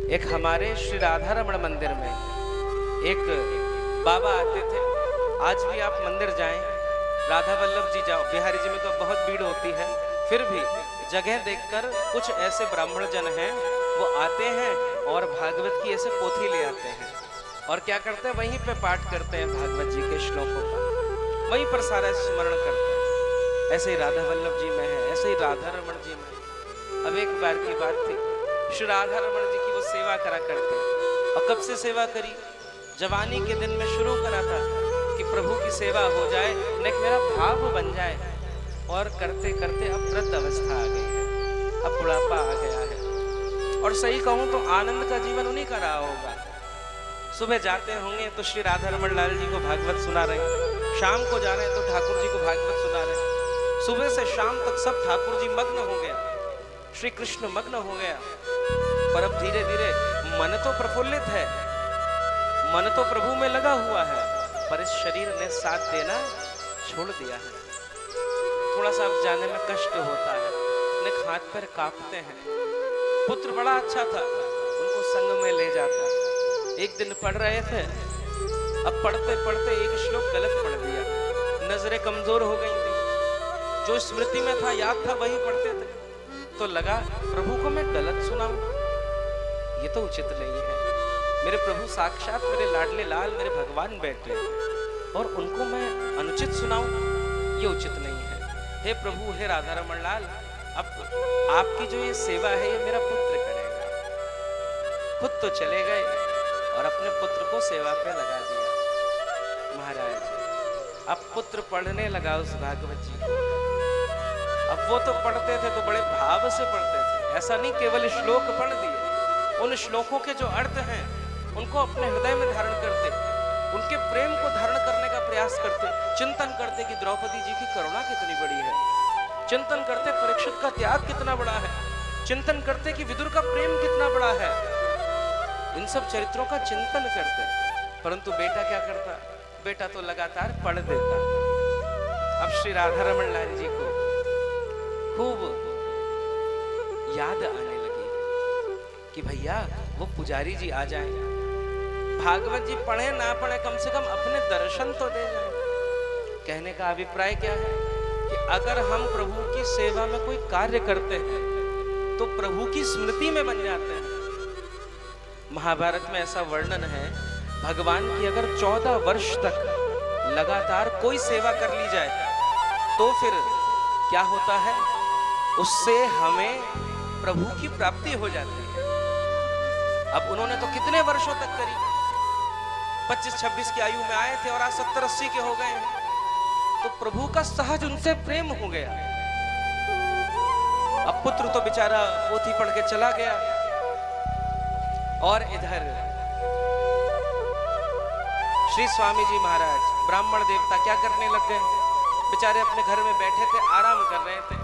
एक हमारे श्री राधा रमण मंदिर में एक बाबा आते थे। आज भी आप मंदिर जाएं, राधा वल्लभ जी जाओ, बिहारी जी में तो बहुत भीड़ होती है, फिर भी जगह देखकर कुछ ऐसे ब्राह्मण जन हैं, वो आते हैं और भागवत की ऐसे पोथी ले आते हैं और क्या करते हैं, वहीं पे पाठ करते हैं भागवत जी के श्लोकों का, वहीं पर सारा स्मरण करते हैं। ऐसे ही राधा वल्लभ जी में है, ऐसे ही राधा रमण जी में। अब एक बार की बात थी, श्री राधा रमण जी की वो सेवा करा करते, और कब से सेवा करी, जवानी के दिन में शुरू करा था कि प्रभु की सेवा हो जाए, नेक मेरा भाव बन जाए, और करते करते अब वृद्ध अवस्था आ गई है, अब बुढ़ापा आ गया है। और सही कहूं तो आनंद का जीवन उन्हीं का रहा होगा। सुबह जाते होंगे तो श्री राधा रमण लाल जी को भागवत सुना रहे, शाम को जा रहे हैं तो ठाकुर जी को भागवत सुना रहे, सुबह से शाम तक सब ठाकुर जी मग्न हो गया, श्री कृष्ण मग्न हो गया। पर अब धीरे धीरे मन तो प्रफुल्लित है, मन तो प्रभु में लगा हुआ है, पर इस शरीर ने साथ देना छोड़ दिया है। थोड़ा सा अब जाने में कष्ट होता है, अपने हाथ पैर कांपते हैं। पुत्र बड़ा अच्छा था, उनको संग में ले जाता। एक दिन पढ़ रहे थे, अब पढ़ते पढ़ते एक श्लोक गलत पढ़ दिया, नजरें कमजोर हो गई थी, जो स्मृति में था याद था वही पढ़ते थे, तो लगा प्रभु को मैं गलत सुनाऊं, ये तो उचित नहीं है। मेरे प्रभु साक्षात मेरे लाडले लाल मेरे भगवान बैठे और उनको मैं अनुचित सुनाऊं, ये उचित नहीं है। हे प्रभु, हे राधा रमण लाल, अब आपकी जो ये सेवा है ये मेरा पुत्र करेगा। खुद तो चले गए और अपने पुत्र को सेवा पे लगा दिया। महाराज, अब पुत्र पढ़ने लगा उस भागवत जी को। अब वो तो पढ़ते थे तो बड़े भाव से पढ़ते थे, ऐसा नहीं केवल श्लोक पढ़ दिए, उन श्लोकों के जो अर्थ हैं उनको अपने हृदय में धारण करते, उनके प्रेम को धारण करने का प्रयास करते, चिंतन करते कि द्रौपदी जी की करुणा कितनी बड़ी है, चिंतन करते परीक्षित का त्याग कितना बड़ा है, चिंतन करते कि विदुर का प्रेम कितना बड़ा है। इन सब चरित्रों का चिंतन करते, परंतु बेटा क्या करता, बेटा तो लगातार पढ़ देता। अब श्री राधा रमण लाल जी को खूब याद आने लगी कि भैया वो पुजारी जी आ जाएं, भागवत जी पढ़े ना पढ़े, कम से कम अपने दर्शन तो दे जाएं। कहने का अभिप्राय क्या है कि अगर हम प्रभु की सेवा में कोई कार्य करते हैं तो प्रभु की स्मृति में बन जाते हैं। महाभारत में ऐसा वर्णन है, भगवान की अगर 14 वर्ष तक लगातार कोई सेवा कर ली जाए तो फिर क्या होता है, उससे हमें प्रभु की प्राप्ति हो जाती है। अब उन्होंने तो कितने वर्षों तक करी, 25-26 की आयु में आए थे और आज 70-80 के हो गए हैं, तो प्रभु का सहज उनसे प्रेम हो गया। अब पुत्र तो बेचारा पोथी पढ़ के चला गया, और इधर श्री स्वामी जी महाराज ब्राह्मण देवता क्या करने लग गए, बेचारे अपने घर में बैठे थे, आराम कर रहे थे,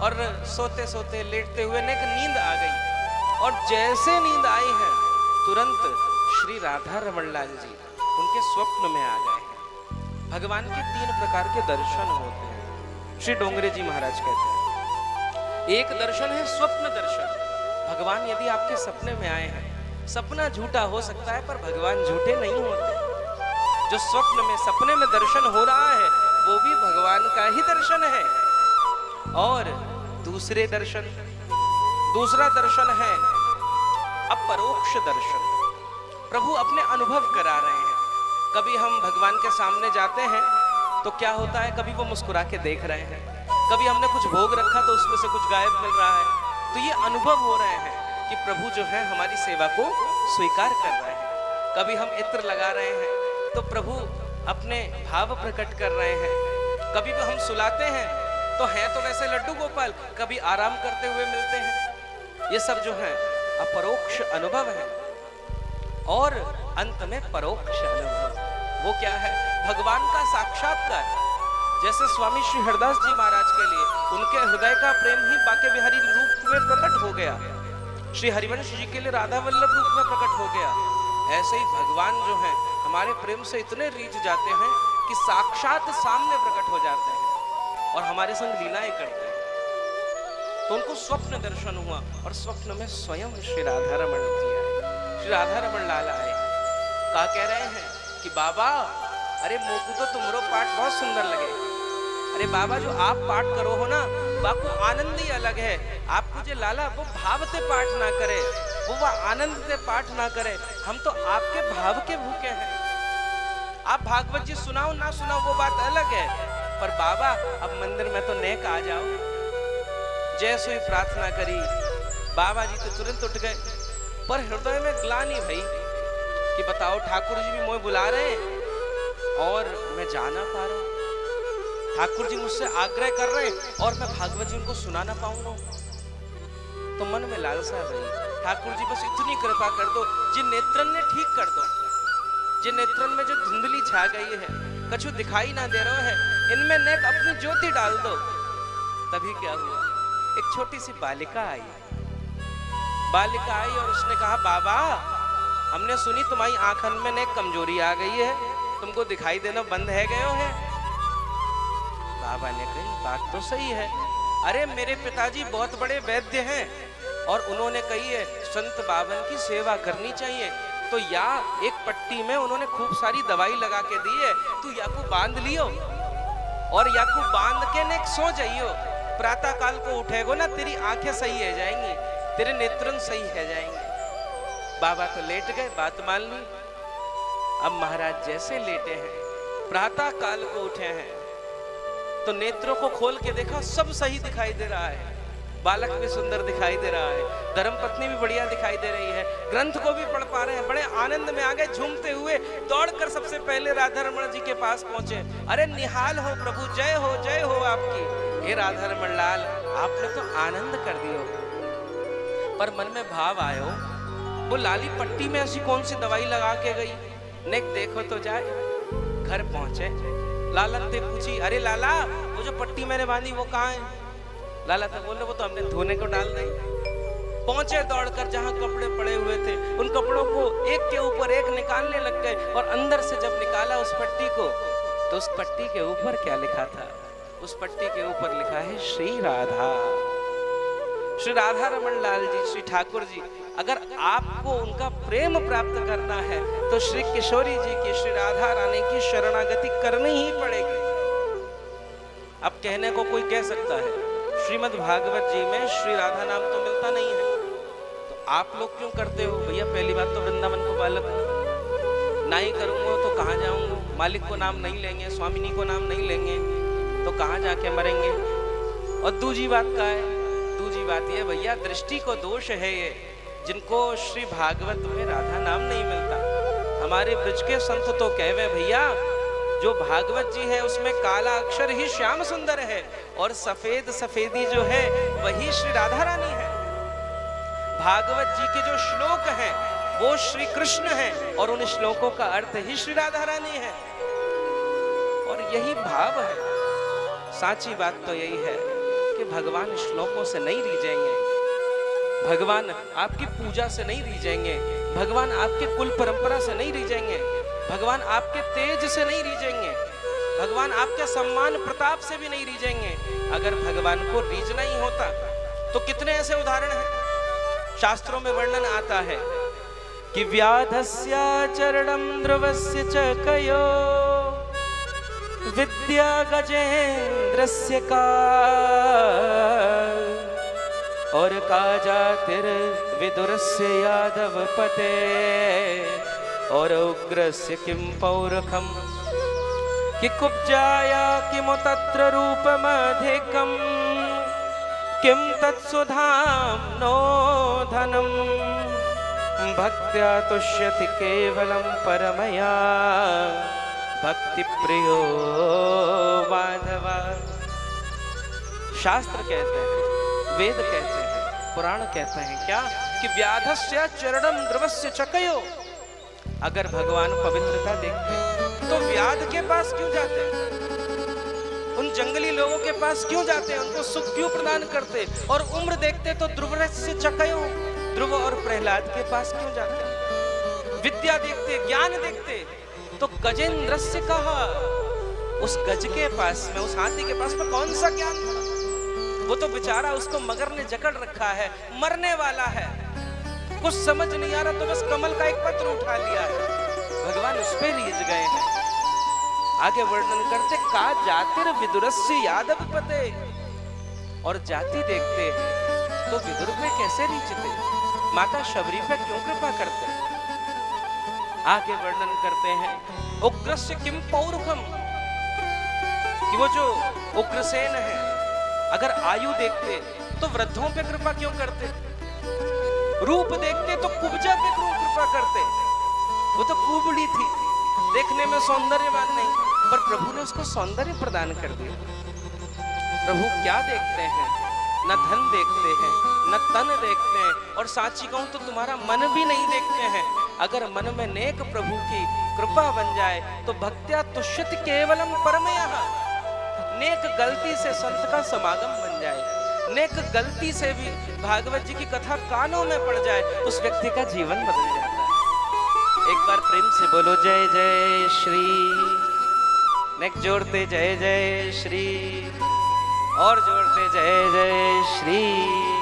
और सोते सोते लेटते हुए एक नींद आ गई, और जैसे नींद आई है तुरंत श्री राधा रमण लाल जी उनके स्वप्न में आ गए। भगवान के 3 प्रकार के दर्शन होते हैं, श्री डोंगरे जी महाराज कहते हैं। एक दर्शन है स्वप्न दर्शन, भगवान यदि आपके सपने में आए हैं, सपना झूठा हो सकता है पर भगवान झूठे नहीं होते। जो स्वप्न में सपने में दर्शन हो रहा है वो भी भगवान का ही दर्शन है। और दूसरा दर्शन है अपरोक्ष दर्शन, प्रभु अपने अनुभव करा रहे हैं। कभी हम भगवान के सामने जाते हैं तो क्या होता है, कभी वो मुस्कुरा के देख रहे हैं, कभी हमने कुछ भोग रखा तो उसमें से कुछ गायब मिल रहा है, तो ये अनुभव हो रहे हैं कि प्रभु जो है हमारी सेवा को स्वीकार कर रहे हैं। कभी हम इत्र लगा रहे हैं तो प्रभु अपने भाव प्रकट कर रहे हैं, कभी भी हम सुलाते हैं तो हैं तो वैसे लड्डू गोपाल, कभी आराम करते हुए मिलते हैं। ये सब जो है अपरोक्ष अनुभव है। और अंत में परोक्ष अनुभव, वो क्या है, भगवान का साक्षात्कार। जैसे स्वामी श्री हरदास जी महाराज के लिए उनके हृदय का प्रेम ही बाके बिहारी रूप में प्रकट हो गया, श्री हरिवंश जी के लिए राधा वल्लभ रूप में प्रकट हो गया। ऐसे ही भगवान जो है हमारे प्रेम से इतने रीझ जाते हैं कि साक्षात सामने प्रकट हो जाते हैं और हमारे संग लीलाएं करते हैं। तो उनको स्वप्न दर्शन हुआ और स्वप्न में स्वयं श्री राधा रमण जी आए। राधा रमन लाल आए, कहा कह रहे हैं कि बाबा अरे मोकू तो तुमरो पाठ बहुत सुंदर लगे। अरे बाबा जो आप पाठ करो हो ना बाकू आनंद ही अलग है। आपको जो लाला वो भाव से पाठ ना करे, वो आनंद से पाठ ना करे, हम तो आपके भाव के भूखे हैं। आप भागवत जी सुनाओ ना सुनाओ वो बात अलग है, पर बाबा अब मंदिर में तो नेक आ जाओ। जैसे ही प्रार्थना करी बाबा जी तो तुरंत उठ गए, पर हृदय में ग्लानि भई कि बताओ ठाकुर जी भी मोए बुला रहे हैं और मैं जा ना पा रहा हूं। ठाकुर जी मुझसे आग्रह कर रहे हैं और मैं भागवत जी उनको सुना ना पाऊंगा। तो मन में लालसा भई ठाकुर जी बस इतनी कृपा कर दो, जिन नेत्रन ने ठीक कर दो, जिन नेत्रन में जो धुंधली छा गई है, कछु दिखाई ना दे रहा है, इनमें नेक अपनी ज्योति डाल दो। तभी क्या हुआ, एक छोटी सी बालिका आई और उसने कहा बाबा हमने सुनी तुम्हारी आंखन में नेक कमजोरी आ गई है, तुमको दिखाई देना बंद है गयो है। बाबा ने कही बात तो सही है, अरे मेरे पिताजी बहुत बड़े वैद्य हैं और उन्होंने कही है संत बाबन की सेवा करनी चाहिए। तो या एक पट्टी में उन्होंने खूब सारी दवाई लगा के दी है, तू या को बांध लियो और या को बांध के ने सो जाइयो। प्रातः काल को उठेगो ना तेरी आंखें सही है जाएंगी, तेरे नेत्रन सही है जाएंगे। बाबा तो लेट गए, बात मान ली। अब महाराज जैसे लेटे हैं, प्रातः काल को उठे हैं, तो नेत्रों को खोल के देखा सब सही दिखाई दे रहा है, बालक भी सुंदर दिखाई दे रहा है, धर्मपत्नी भी बढ़िया दिखाई दे रही है, ग्रंथ को भी पढ़ पा रहे हैं। बड़े आनंद में आ गए, झूमते हुए दौड़कर सबसे पहले राधा रमण जी के पास पहुंचे। अरे निहाल हो प्रभु, जय हो आपकी। हे राधा रमण लाल आपने तो आनंद कर दियो। पर मन में भाव आयो, वो लाली पट्टी में ऐसी कौन सी दवाई लगा के गई, नेक देखो तो जाए। घर पहुंचे, लालन से पूछी अरे लाला वो जो पट्टी मैंने बांधी वो कहाँ है। लाला तो बोले वो तो हमने धोने को डाल दी। पहुंचे दौड़कर जहां कपड़े पड़े हुए थे, उन कपड़ों को एक के ऊपर एक निकालने लग गए और अंदर से जब निकाला उस पट्टी को, तो उस पट्टी के ऊपर क्या लिखा था, उस पट्टी के ऊपर लिखा है श्री राधा। श्री राधा रमन लाल जी, श्री ठाकुर जी, अगर आपको उनका प्रेम प्राप्त करना है तो श्री किशोरी जी की, श्री राधा रानी की शरणागति करनी ही पड़ेगी। अब कहने को कोई कह सकता है श्रीमद् भागवत जी में श्री राधा नाम तो मिलता नहीं है, तो आप लोग क्यों करते हो। भैया पहली बात तो वृंदावन को बालक हूं, ना ही करूंगा तो कहाँ जाऊंगा, मालिक को नाम नहीं लेंगे, स्वामिनी को नाम नहीं लेंगे तो कहाँ जाके मरेंगे। और दूसरी बात का है, दूसरी बात ये भैया दृष्टि को दोष है ये, जिनको श्री भागवत में राधा नाम नहीं मिलता। हमारे ब्रज के संत तो कहवे भैया जो भागवत जी है उसमें काला अक्षर ही श्याम सुंदर है और सफेद सफेदी जो है वही श्री राधा रानी है। भागवत जी के जो श्लोक हैं वो श्री कृष्ण हैं और उन श्लोकों का अर्थ ही श्री राधा रानी है, और यही भाव है। साची बात तो यही है कि भगवान श्लोकों से नहीं रीझेंगे, भगवान आपकी पूजा से नहीं रीझेंगे, भगवान आपके कुल परंपरा से नहीं रीझेंगे, भगवान आपके तेज से नहीं रीझेंगे, भगवान आपके सम्मान प्रताप से भी नहीं रीझेंगे। अगर भगवान को रीझना ही होता तो कितने ऐसे उदाहरण हैं, शास्त्रों में वर्णन आता है कि व्याधस्य चरणम ध्रुवस्य च कयो विद्या गजेन्द्रस्य का और काजातिर विदुरस्य यादव पते और उग्रस्य किं पौरखम कि कुब्जाया किमु तत्र रूपमधिकम किं तत्सुधाम नो धनम भक्त्या तुष्यति केवलम परमया भक्ति प्रियो माधवा। शास्त्र कहते हैं, वेद कहते हैं, पुराण कहते हैं क्या कि व्याधस्य चरणम ध्रुवस्य चकयो। अगर भगवान पवित्रता देखते तो व्याध के पास क्यों जाते, उन जंगली लोगों के पास क्यों जाते, उनको सुख क्यों प्रदान करते, और उम्र देखते तो ध्रुवस्य चकयो ध्रुव और प्रहलाद के पास क्यों जाते। विद्या देखते, ज्ञान देखते तो गजेंद्र से कहा, उस गज के पास में, उस हाथी के पास में कौन सा ज्ञान था। वो तो बेचारा, उसको मगर ने जकड़ रखा है, मरने वाला है, कुछ समझ नहीं आ रहा तो बस कमल का एक पत्र उठा लिया है, भगवान उस पे रीझ गए हैं। आगे वर्णन करते, का जातिर विदुरस्य यादव पते, और जाति देखते तो विदुर पे कैसे रीझते, माता शबरी पे क्यों कृपा करते। आगे वर्णन करते हैं, उग्रस्य किम पौरुखम, कि वो जो उग्रसेन है अगर आयु देखते तो वृद्धों पे कृपा क्यों करते, रूप देखते तो कुब्जा पे क्यों कृपा करते। वो तो कुबड़ी थी, देखने में सौंदर्यवान नहीं, पर प्रभु ने उसको सौंदर्य प्रदान कर दिया। प्रभु क्या देखते हैं, न धन देखते हैं न तन देखते हैं, और साची कहूं तो तुम्हारा मन भी नहीं देखते हैं। अगर मन में नेक प्रभु की कृपा बन जाए तो भक्त्या तुष्यति केवलम परमयः, नेक गलती से संत का समागम बन जाए, नेक गलती से भी भागवत जी की कथा कानों में पड़ जाए, उस व्यक्ति का जीवन बदल जाता है। एक बार प्रेम से बोलो जय जय श्री, नेक जोड़ते जय जय श्री, और जोड़ते जय जय श्री।